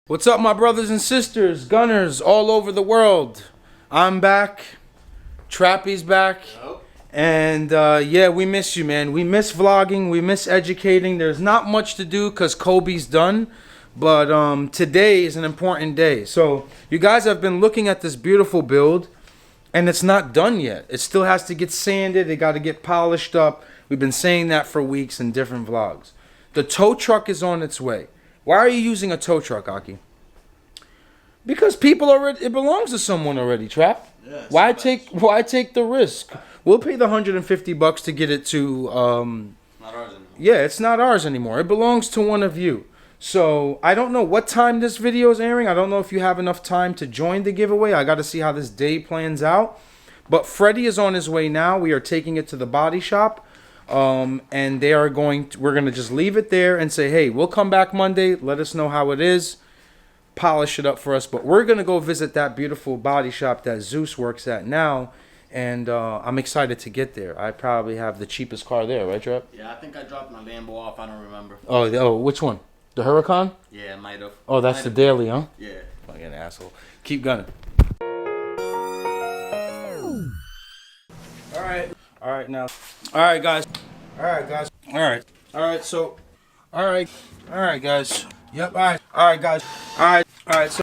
What's up, my brothers and sisters, gunners all over the world? I'm back. Trappy's back. Yep. And yeah, we miss you, man. We miss vlogging. We miss educating. There's not much to do because Kobe's done. But today is an important day. So you guys have been looking at this beautiful build. And it's not done yet. It still has to get sanded. It got to get polished up. We've been saying that for weeks in different vlogs. The tow truck is on its way. Why are you using a tow truck, Aki? Because people already, it belongs to someone already, Trap. Yeah, why take the risk? We'll pay the $150 to get it to not ours anymore. Yeah, it's not ours anymore. It belongs to one of you. So I don't know what time this video is airing. I don't know if you have enough time to join the giveaway. I got to see how this day plans out. But Freddie is on his way now. We are taking it to the body shop. And they are we're going to just leave it there and say, hey, we'll come back Monday. Let us know how it is. Polish it up for us. But we're going to go visit that beautiful body shop that Zeus works at now. And I'm excited to get there. I probably have the cheapest car there, right, Trap? Yeah, I think I dropped my Lambo off. I don't remember. Oh, which one? The Huracan? Yeah, might have. Oh, that's the daily, huh? Yeah. Fucking asshole. Keep gunning. All right, now. All right, guys. All right, guys. Yep, all right, guys. All right, so.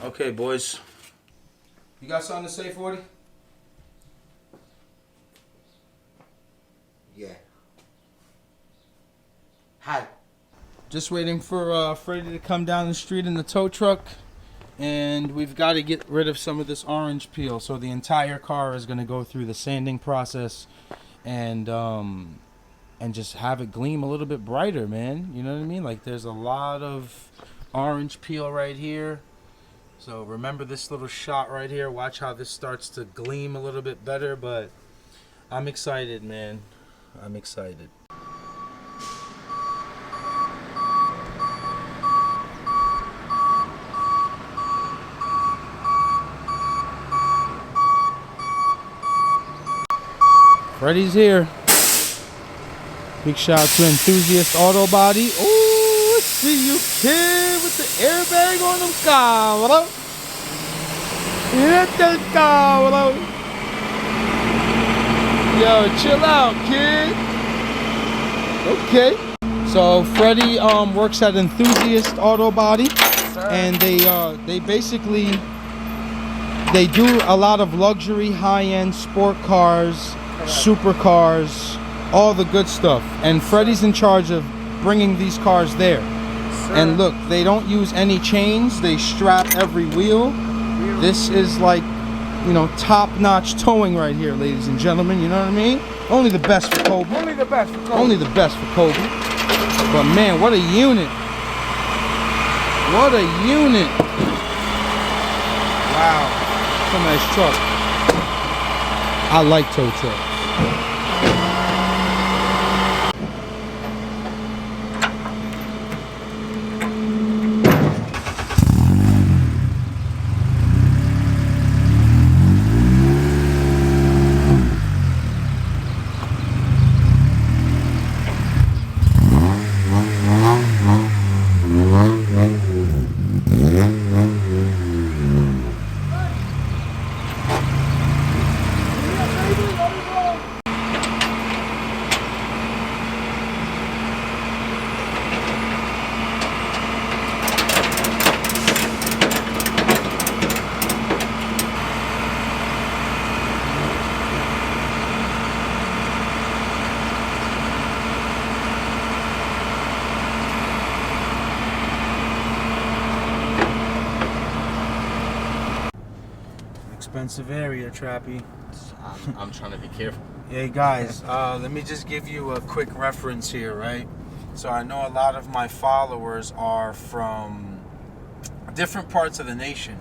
Okay, boys. You got something to say, 40? Yeah. Hi. Just waiting for Freddie to come down the street in the tow truck. And we've got to get rid of some of this orange peel. So the entire car is going to go through the sanding process and just have it gleam a little bit brighter, man. You know what I mean? Like there's a lot of orange peel right here. So remember this little shot right here. Watch how this starts to gleam a little bit better. But I'm excited, man. I'm excited. Freddie's here. Big shout out to Enthusiast Auto Body. Oh, let's see you, kid, with the airbag on them car. Yo, chill out, kid. Okay. So Freddie works at Enthusiast Auto Body, and they basically do a lot of luxury, high-end sport cars. Supercars, all the good stuff, and Freddie's in charge of bringing these cars there. And look, they don't use any chains. They strap every wheel. This is like, you know, top-notch towing right here, ladies and gentlemen. You know what I mean? Only the best for Kobe. Only the best for Kobe. Only the best for Kobe. But man, what a unit! What a unit! Wow, some nice truck. I like tow trucks. Expensive area, Trappy. I'm trying to be careful. Hey guys, let me just give you a quick reference here, right? So I know a lot of my followers are from different parts of the nation.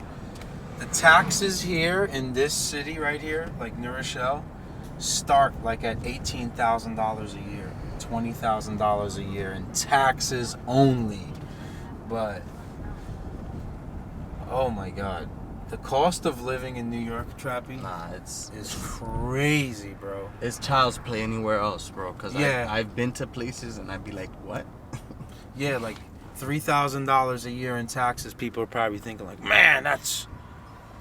The taxes here in this city right here, like New Rochelle, start like at $18,000 a year, $20,000 a year in taxes only. But oh my God. The cost of living in New York, Trappy, is crazy, bro. It's child's play anywhere else, bro. Cause Yeah. I've been to places and I'd be like, what? Yeah, like $3,000 a year in taxes. People are probably thinking like, man, that's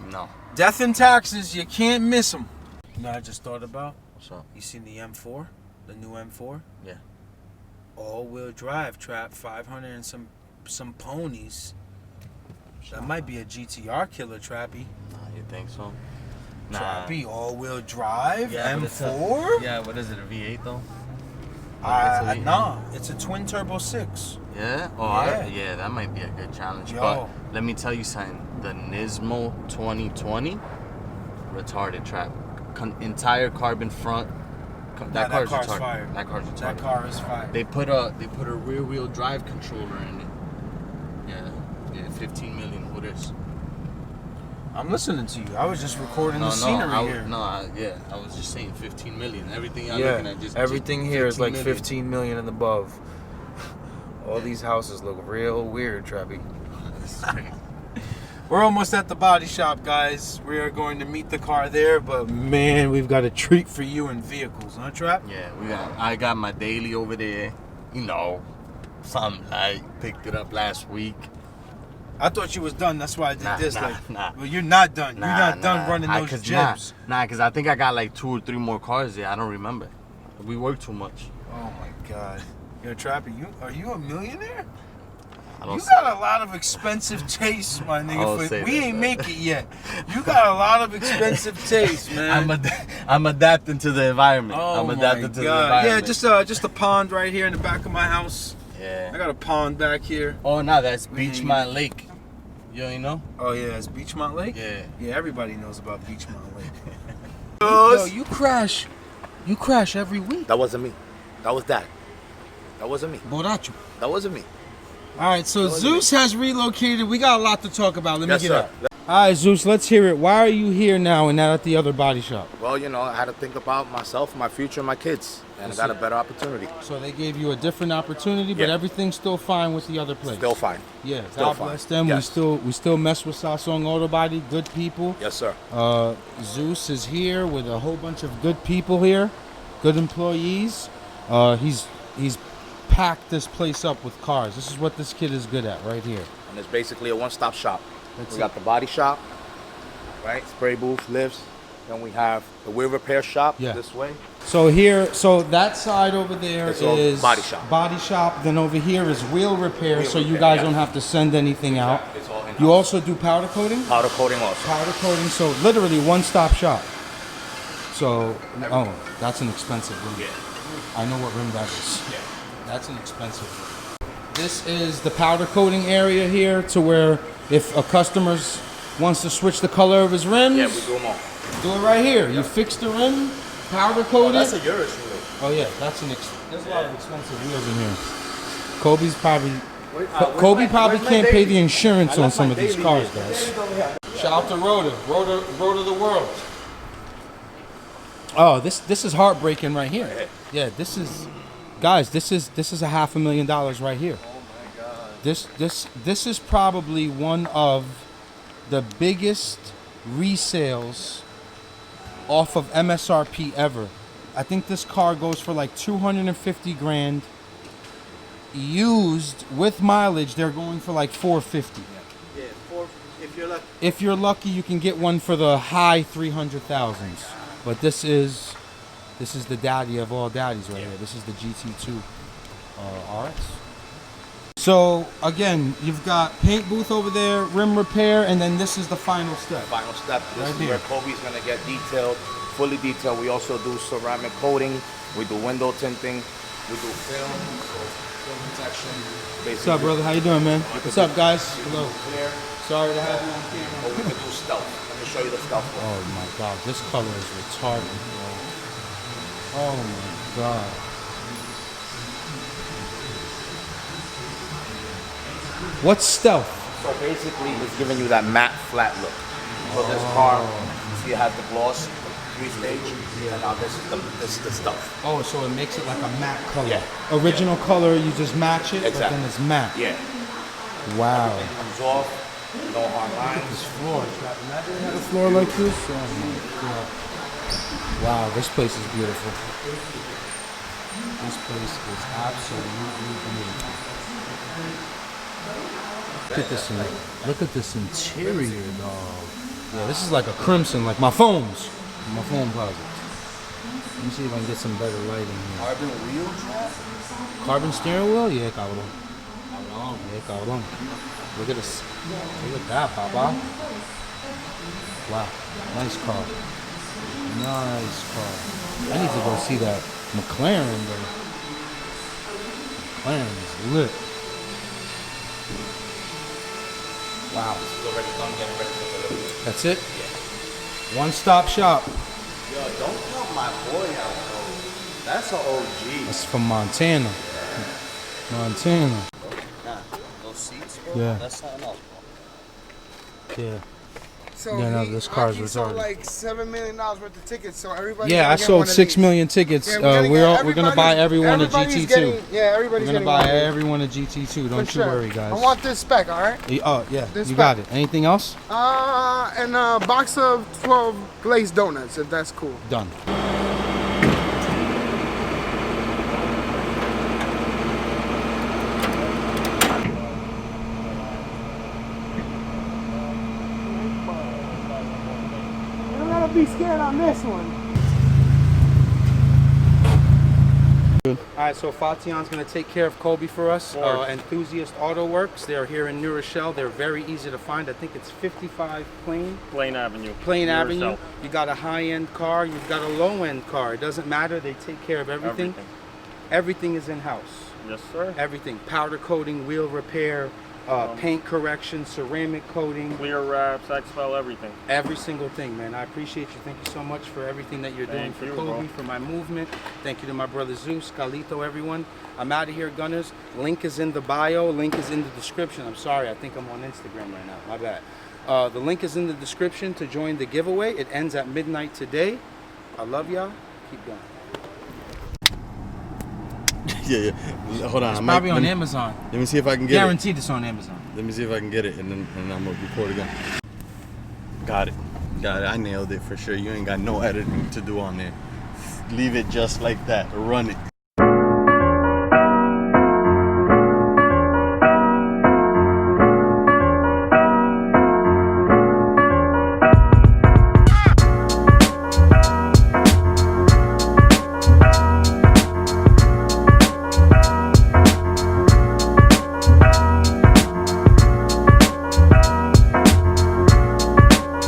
No. death in taxes. You can't miss them. You know what I just thought about? What's up? You seen the M4? The new M4? Yeah. All-wheel drive, trap, 500 and some ponies. That might be a GTR killer, Trappy. Nah, you think so? Nah. Trappy, all-wheel drive, Yeah, but it's M4? Yeah, what is it, a V8 though? Nah, it's a twin turbo 6. Yeah? Oh, Yeah. yeah, that might be a good challenge. Yo. But let me tell you something. The Nismo 2020, retarded trap. Entire carbon front. That car's retarded. fire. That car's retarded. That car is fire. They put a rear wheel drive controller in it. Yeah, 15 million. Who this? I'm listening to you. I was just recording the scenery here. I was just saying 15 million. Everything I'm looking at just everything here is like million. 15 million and above. All these houses look real weird, Trappy. We're almost at the body shop, guys. We are going to meet the car there, but man, we've got a treat for you in vehicles, huh, Trap? Yeah, I got my daily over there. You know, something light. Picked it up last week. I thought you was done. That's why I did this. Nah. Well, you're not done. You're not done running those jibs. Nah, because I think I got like 2 or 3 more cars there. I don't remember. We work too much. Oh my God. Yo, Trappy, are you a millionaire? You got a lot of expensive taste, my nigga. We ain't make it yet. You got a lot of expensive taste, man. I'm adapting to the environment. Oh I'm adapting to the yeah, environment. just a pond right here in the back of my house. Yeah. I got a pond back here. Oh, no, that's Beachmont Lake. You already know? Oh yeah, it's Beachmont Lake. Yeah. Yeah, everybody knows about Beachmont Lake. Yo, you crash every week. That wasn't me. That was Dad. That wasn't me. Borracho. That wasn't me. All right, so Zeus has relocated. We got a lot to talk about. Let me Yes, get sir. up. All right, Zeus, let's hear it. Why are you here now and not at the other body shop? Well, you know, I had to think about myself, my future, and my kids, and I got a better opportunity. So they gave you a different opportunity, but Yeah. everything's still fine with the other place. Still fine. Yeah, Still God fine. bless them. Yes. We still mess with Sasong Auto Body. Good people. Yes, sir. Zeus is here with a whole bunch of good people here, good employees. He's packed this place up with cars. This is what this kid is good at right here. And it's basically a one-stop shop. That's We got the body shop, right? Spray booth, lifts. Then we have the wheel repair shop this way. So that side over there It's all is body shop. Body shop. Then over here is wheel repair, Wheel so you repair, guys yeah. don't have to send anything out. It's all in-house. You also do powder coating? Powder coating also. Powder coating, so literally one-stop shop. So, that's an expensive rim. Yeah. I know what rim that is. Yeah. That's an expensive rim. This is the powder coating area here, to where if a customer wants to switch the color of his rims, Yeah, we do them all. do it right here. You fix the rim, powder coat That's it. a your issue. Oh yeah, there's a lot of expensive wheels in here. Kobe probably can't pay the insurance on some of these cars, guys. Shout out to Rotor the world. Oh, this is heartbreaking right here. Yeah, this is a $500,000 right here. Oh my God. This is probably one of the biggest resales off of MSRP ever. I think this car goes for like 250 grand. Used with mileage, they're going for like 450. Yeah, if you're lucky. If you're lucky, you can get one for the high 300,000s. But this is the daddy of all daddies right here. This is the GT2 RX. So again, you've got paint booth over there, rim repair, and then this is the final step. Final step. This Right is here. where Kobe's gonna get detailed, fully detailed. We also do ceramic coating. We do window tinting. We do film, so film protection. What's up, brother? How you doing, man? What's up, guys? Hello. Clear. Sorry to have you on camera. Or we can do stealth. Let me show you the stealth. Oh my God, this color is retarded, bro. Oh my God. What's stealth? So basically, it's giving you that matte, flat look. So this car, see, it has the gloss, 3-stage, and now this is the stuff. Oh, so it makes it like a matte color. Yeah. Original color, you just match it, but Exactly. then it's matte. Yeah. Wow. Everything comes off, no hard lines. This floor, imagine you had a floor like this. Oh my God. Wow, this place is beautiful. This place is absolutely beautiful. Look at this interior, dog. Yeah, this is like a crimson, like my phones. My phone closet. Let me see if I can get some better lighting here. Carbon wheel trap? Carbon steering wheel? Yeah, cabrón. Yeah, cabrón. Look at this. Look at that, papa. Wow, nice car. Nice car. I need to go see that McLaren, though. McLaren is lit. Wow. That's it? Yeah. One-stop shop. Yo, don't count my boy out, though. That's an OG. That's from Montana. Montana. Nah, those seats, bro. Yeah. That's something else, bro. Yeah. So Yeah, no, this car is he sold retarded. like $7 million worth of tickets, so everybody. Yeah, I sold 6 million tickets. Yeah, we're gonna buy everyone a GT2. Yeah, everybody's We're gonna getting buy one. everyone a GT2. Don't you worry, guys. I want this spec, all right? Oh yeah, This you got it. spec. Anything else? And a box of 12 glazed donuts, if that's cool. Done. You don't gotta be scared on this one. All right, so Fation's gonna take care of Kobe for us. Enthusiast Auto Works. They're here in New Rochelle. They're very easy to find. I think it's 55 Plain Avenue. Plain New Avenue. Rochelle. You got a high-end car. You've got a low-end car. It doesn't matter. They take care of everything. Everything is in-house. Yes, sir. Everything. Powder coating, wheel repair, paint correction, ceramic coating. Clear wraps, X-Fell, everything. Every single thing, man. I appreciate you. Thank you so much for everything that you're doing Thank for you, Kobe, bro. for my movement. Thank you to my brother Zeus, Calito, everyone. I'm out of here, Gunners. Link is in the bio. Link is in the description. I'm sorry. I think I'm on Instagram right now. My bad. The link is in the description to join the giveaway. It ends at midnight today. I love y'all. Keep going. Yeah. Hold on. It's probably on Amazon. Let me see if I can get Guaranteed it's on Amazon. it. Let me see if I can get it, and then I'm gonna record again. Got it. I nailed it for sure. You ain't got no editing to do on there. Leave it just like that. Run it.